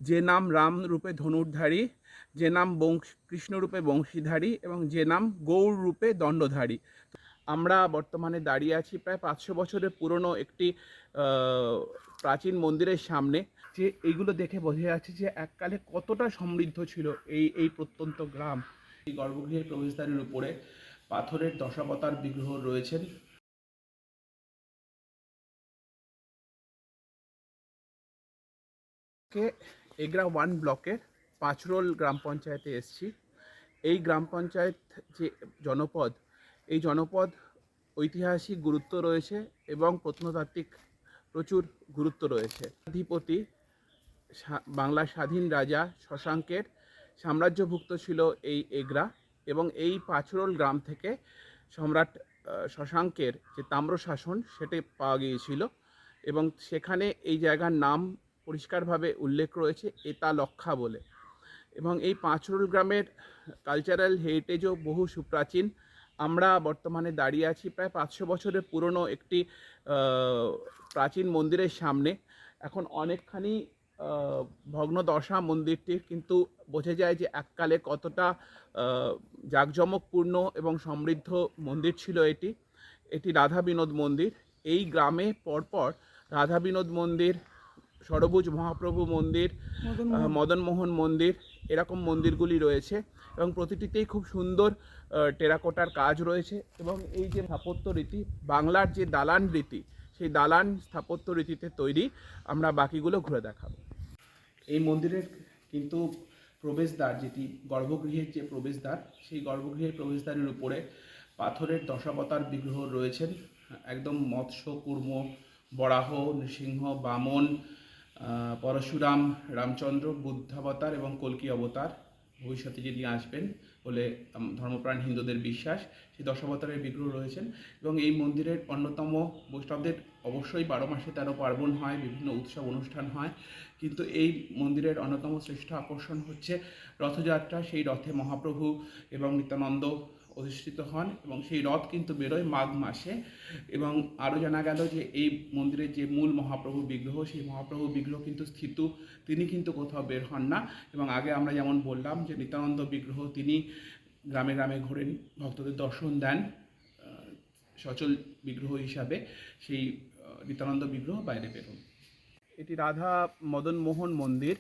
যে নাম রাম রূপে ধনুর্ধারী, যে নাম কৃষ্ণ রূপে বংশীধারী এবং যে নাম গৌর রূপে দণ্ডধারী। আমরা বর্তমানে দাঁড়িয়ে আছি প্রায় 500 বছরের পুরনো একটি প্রাচীন মন্দিরের সামনে। যে এইগুলো দেখে বোঝা যাচ্ছে যে এককালে কতটা সমৃদ্ধ ছিল এই প্রত্যন্ত গ্রাম। এই গর্ভগৃহের প্রবেশদ্বারের উপরে পাথরের দশাবতার বিগ্রহ রয়েছেন। এগরা 1 ব্লকের পাঁচরোল গ্রাম পঞ্চায়েতে এসছি। এই গ্রাম পঞ্চায়েত যে জনপদ, এই জনপদ ঐতিহাসিক গুরুত্ব রয়েছে এবং প্রত্নতাত্ত্বিক প্রচুর গুরুত্ব রয়েছে। অধিপতি বাংলার স্বাধীন রাজা শশাঙ্কের সাম্রাজ্যভুক্ত ছিল এই এগরা, এবং এই পাঁচরোল গ্রাম থেকে সম্রাট শশাঙ্কের যে তাম্রশাসন সেটি পাওয়া গিয়েছিল, এবং সেখানে এই জায়গার নাম পরিষ্কারভাবে উল্লেখ রয়েছে এতালক্ষা বলে। এবং এই পাঁচরোল গ্রামের কালচারাল হেরিটেজও বহু সুপ্রাচীন। আমরা বর্তমানে দাঁড়িয়ে আছি প্রায় 500 বছরের পুরনো একটি প্রাচীন মন্দিরের সামনে। এখন অনেকখানি ভগ্নদশা মন্দিরটির, কিন্তু বোঝা যায় যে এককালে কতটা জাঁকজমকপূর্ণ এবং সমৃদ্ধ মন্দির ছিল এটি। এটি রাধা বিনোদ মন্দির। এই গ্রামে পরপর রাধা বিনোদ মন্দির, ষড়ভুজ মহাপ্রভু মন্দির, মদনমোহন মন্দির, এরকম মন্দিরগুলি রয়েছে এবং প্রতিটিতেই খুব সুন্দর টেরাকোটার কাজ রয়েছে। এবং এই যে স্থাপত্য রীতি, বাংলার যে দালান রীতি, সেই দালান স্থাপত্য রীতিতে তৈরি। আমরা বাকিগুলো ঘুরে দেখাবো। এই মন্দিরের কিন্তু প্রবেশদ্বার, যেটি গর্ভগৃহের যে প্রবেশদ্বার, সেই গর্ভগৃহের প্রবেশদ্বারের উপরে পাথরের দশাবতার বিগ্রহ রয়েছেন। একদম মৎস্য, কুর্ম, বরাহ, নৃসিংহ, বামন, পরশুরাম, রামচন্দ্র, বুদ্ধাবতার এবং কল্কি অবতার ভবিষ্যতে যিনি আসবেন বলে ধর্মপ্রাণ হিন্দুদের বিশ্বাস, সেই দশাবতারের বিগ্রহ রয়েছেন। এবং এই মন্দিরের অন্যতম, বৈষ্ণবদের অবশ্যই 12 মাসে 13 পার্বণ হয়, বিভিন্ন উৎসব অনুষ্ঠান হয়, কিন্তু এই মন্দিরের অন্যতম শ্রেষ্ঠ আকর্ষণ হচ্ছে রথযাত্রা। সেই রথে মহাপ্রভু এবং নিত্যানন্দ অধিষ্ঠিত হন এবং সেই রথ কিন্তু বেরোয় মাঘ মাসে। এবং আরও জানা গেল যে এই মন্দিরের যে মূল মহাপ্রভু বিগ্রহ, সেই মহাপ্রভু বিগ্রহ কিন্তু স্থিত, তিনি কিন্তু কোথাও বের হন না। এবং আগে আমরা যেমন বললাম যে নিত্যানন্দ বিগ্রহ তিনি গ্রামে গ্রামে ঘোরেন, ভক্তদের দর্শন দেন সচল বিগ্রহ হিসাবে, সেই নিত্যানন্দ বিগ্রহ বাইরে বেরোন। এটি রাধা মদন মোহন মন্দির,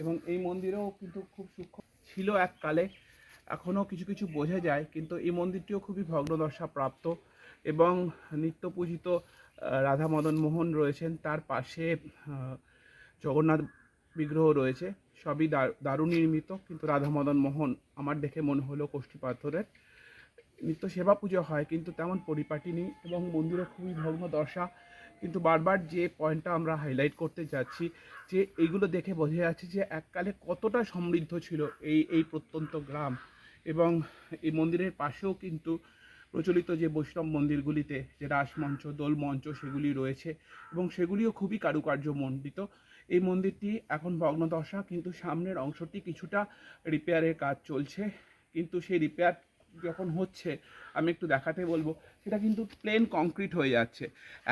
এবং এই মন্দিরেও কিন্তু খুব সূক্ষ্ম ছিল এককালে, এখনও কিছু কিছু বোঝা যায়, কিন্তু এই মন্দিরটিও খুবই ভগ্নদশা প্রাপ্ত। এবং নিত্য পূজিত রাধা মদন মোহন রয়েছেন, তার পাশে জগন্নাথ বিগ্রহ রয়েছে, সবই দারুণ নির্মিত, কিন্তু রাধা মদন মোহন আমার দেখে মনে হলো কোষ্ঠী পাথরের। নিত্য সেবা পুজো হয়, কিন্তু তেমন পরিপাটি নেই এবং মন্দিরে খুবই ভগ্ন দশা। কিন্তু বারবার যে পয়েন্টটা আমরা হাইলাইট করতে যাচ্ছি, যে এইগুলো দেখে বোঝা যাচ্ছে যে এককালে কতটা সমৃদ্ধ ছিল এই প্রত্যন্ত গ্রাম। এবং এই মন্দিরের পাশেও কিন্তু প্রচলিত যে বৈষ্ণব মন্দিরগুলিতে যে রাসমঞ্চ, দোলমঞ্চ, সেগুলি রয়েছে এবং সেগুলিও খুবই কারুকার্যমণ্ডিত। এই মন্দিরটি এখন ভগ্নদশা, কিন্তু সামনের অংশটি কিছুটা রিপেয়ারের কাজ চলছে। কিন্তু সেই রিপেয়ার যখন হচ্ছে, আমি একটু দেখাতে বলবো, সেটা কিন্তু প্লেন কংক্রিট হয়ে যাচ্ছে।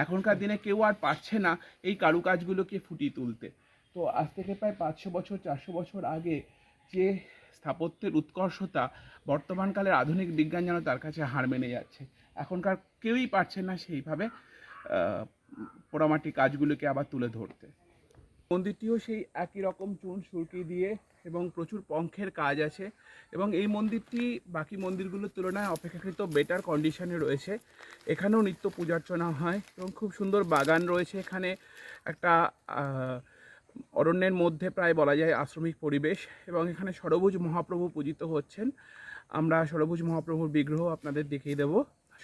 এখনকার দিনে কেউ আর পারছে না এই কারুকাজগুলোকে ফুটিয়ে তুলতে। তো আজ থেকে প্রায় 500 বছর, 400 বছর আগে যে স্থাপত্যের উৎকর্ষতা, বর্তমানকালের আধুনিক বিজ্ঞান যেন তার কাছে হার মেনে যাচ্ছে। এখনকার কেউই পারছে না সেইভাবে পোড়ামাটি কাজগুলোকে আবার তুলে ধরতে। মন্দিরটিও সেই একই রকম চুন সুরকি দিয়ে এবং প্রচুর পঙ্খের কাজ আছে, এবং এই মন্দিরটি বাকি মন্দিরগুলোর তুলনায় অপেক্ষাকৃত বেটার কন্ডিশনে রয়েছে। এখানেও নিত্য পূজার্চনা হয় এবং খুব সুন্দর বাগান রয়েছে এখানে। একটা অরণ্যের মধ্যে প্রায় বলা যায় আশ্রমিক পরিবেশ, এবং এখানে ষড়ভুজ মহাপ্রভু পূজিত হচ্ছেন। আমরা ষড়ভুজ মহাপ্রভুর বিগ্রহ আপনাদের দেখিয়ে দেব।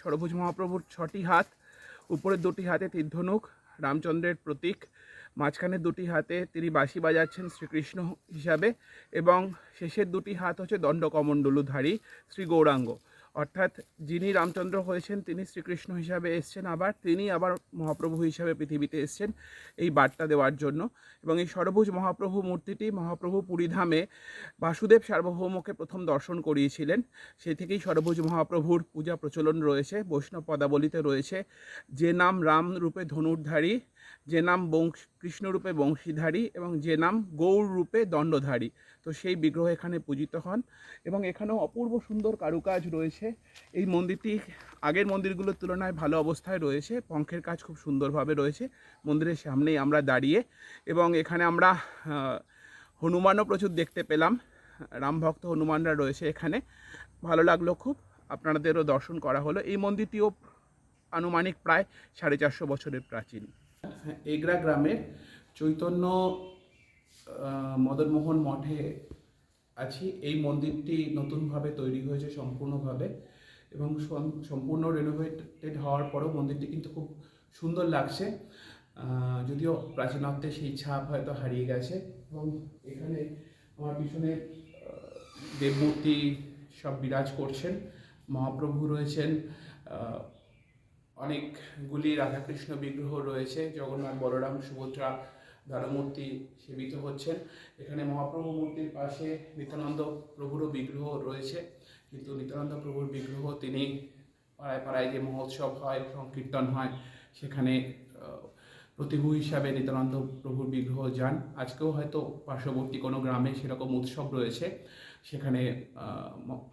ষড়ভুজ মহাপ্রভুর 6টি হাত, উপরের 2টি হাতে তীর্ধনুক, রামচন্দ্রের প্রতীক, মাঝখানের 2টি হাতে তিনি বাঁশি বাজাচ্ছেন শ্রীকৃষ্ণ হিসাবে, এবং শেষের 2টি হাত হচ্ছে দণ্ডকমণ্ডলুধারী শ্রী গৌরাঙ্গ। অর্থাৎ যিনি রামচন্দ্র হয়েছেন তিনি শ্রীকৃষ্ণ হিসাবে এসছেন, আবার তিনি আবার মহাপ্রভু হিসাবে পৃথিবীতে এসছেন এই বার্তা দেওয়ার জন্য। এবং এই ষড়ভুজ মহাপ্রভু মূর্তিটি মহাপ্রভু পুরীধামে বাসুদেব সার্বভৌমকে প্রথম দর্শন করিয়েছিলেন। সেই থেকেই ষড়ভুজ মহাপ্রভুর পূজা প্রচলন রয়েছে, বৈষ্ণব পদাবলিতে রয়েছে যে নাম রাম রূপে ধনুর্ধারী, যে নাম কৃষ্ণরূপে বংশীধারী এবং যে নাম গৌর রূপে দণ্ডধারী। তো সেই বিগ্রহ এখানে পূজিত হন এবং এখানেও অপূর্ব সুন্দর কারুকাজ রয়েছে। এই মন্দিরটি আগের মন্দিরগুলোর তুলনায় ভালো অবস্থায় রয়েছে, পঙ্খের কাজ খুব সুন্দরভাবে রয়েছে। মন্দিরের সামনেই আমরা দাঁড়িয়ে এবং এখানে আমরা হনুমানও প্রচুর দেখতে পেলাম, রামভক্ত হনুমানরা রয়েছে এখানে, ভালো লাগলো খুব। আপনাদেরও দর্শন করা হলো। এই মন্দিরটিও আনুমানিক প্রায় 450 বছরের প্রাচীন। এগরা গ্রামের চৈতন্য মদনমোহন মঠে আছি। এই মন্দিরটি নতুনভাবে তৈরি হয়েছে সম্পূর্ণভাবে এবং সম্পূর্ণ রেনোভেটেড হওয়ার পরেও মন্দিরটি কিন্তু খুব সুন্দর লাগছে, যদিও প্রাচীনত্বের সেই ছাপ হয়তো হারিয়ে গেছে। এবং এখানে আমার পিছনে দেবমূর্তি সব বিরাজ করছেন, মহাপ্রভু রয়েছেন, অনেকগুলি রাধাকৃষ্ণ বিগ্রহ রয়েছে, জগন্নাথ বলরাম সুভদ্রা দারমূর্তি সেবিত হচ্ছেন। এখানে মহাপ্রভু মূর্তির পাশে নিত্যানন্দ প্রভুরও বিগ্রহ রয়েছে, কিন্তু নিত্যানন্দ প্রভুর বিগ্রহ তিনি পাড়ায় পাড়ায় যে মহোৎসব হয়, সংকীর্তন হয়, সেখানে প্রতিভু হিসাবে নিত্যানন্দ প্রভুর বিগ্রহ যান। আজকেও হয়তো পার্শ্ববর্তী কোনো গ্রামে সেরকম উৎসব রয়েছে, সেখানে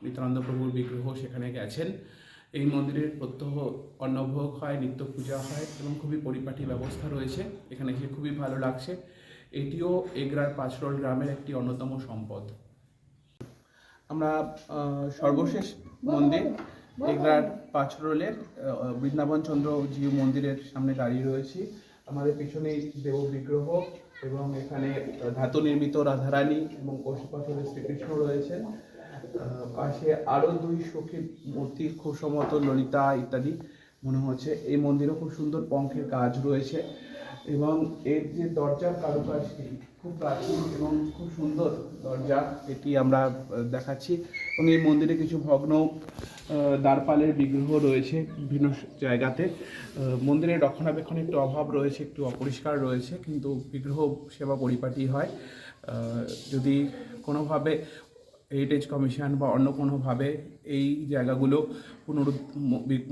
নিত্যানন্দ প্রভুর বিগ্রহ সেখানে গেছেন। এই মন্দিরের প্রত্যহ অন্নভোগ হয়, নিত্য পূজা হয় এবং খুবই পরিপাটি ব্যবস্থা রয়েছে। এখানে এসে খুবই ভালো লাগছে। এটিও এগরার পাঁচরোল গ্রামের একটি অন্যতম সম্পদ। আমরা সর্বশেষ মন্দির এগরার পাঁচরোলের বৃন্দাবন চন্দ্র জিউ মন্দিরের সামনে দাঁড়িয়ে রয়েছি। আমাদের পিছনে দেব বিগ্রহ এবং এখানে ধাতু নির্মিত রাধারানী এবং কৌশিক পাথরের শ্রীকৃষ্ণ রয়েছেন। পাশে আরও দুই সখীর মূর্তি, খুব সম্ভবত ললিতা ইত্যাদি মনে হচ্ছে। এই মন্দিরেও খুব সুন্দর পঙ্খের কাজ রয়েছে এবং এর যে দরজার কারুকাজটি খুব প্রাচীন এবং খুব সুন্দর দরজা, এটি আমরা দেখাচ্ছি। এবং এই মন্দিরে কিছু ভগ্ন দ্বারপালের বিগ্রহ রয়েছে বিভিন্ন জায়গাতে। মন্দিরের রক্ষণাবেক্ষণের একটু অভাব রয়েছে, একটু অপরিষ্কার রয়েছে, কিন্তু বিগ্রহ সেবা পরিপাটি হয়। যদি কোনোভাবে হেরিটেজ কমিশন বা অন্য কোনোভাবে এই জায়গাগুলো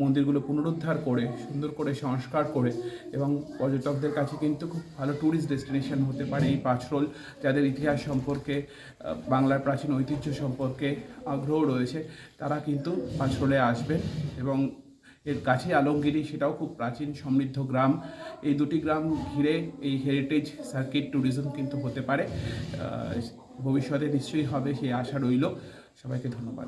মন্দিরগুলো পুনরুদ্ধার করে সুন্দর করে সংস্কার করে এবং পর্যটকদের কাছে কিন্তু খুব ভালো ট্যুরিস্ট ডেস্টিনেশন হতে পারে এই পাঁচরোল। যাদের ইতিহাস সম্পর্কে, বাংলার প্রাচীন ঐতিহ্য সম্পর্কে আগ্রহ রয়েছে, তারা কিন্তু পাঁচরোলে আসবেন। এবং এর কাছে আলমগিরি, সেটাও খুব প্রাচীন সমৃদ্ধ গ্রাম। এই দুটি গ্রাম ঘিরে এই হেরিটেজ সার্কিট ট্যুরিজম কিন্তু হতে পারে, ভবিষ্যতে নিশ্চয়ই হবে, সেই আশা রইল। সবাইকে ধন্যবাদ।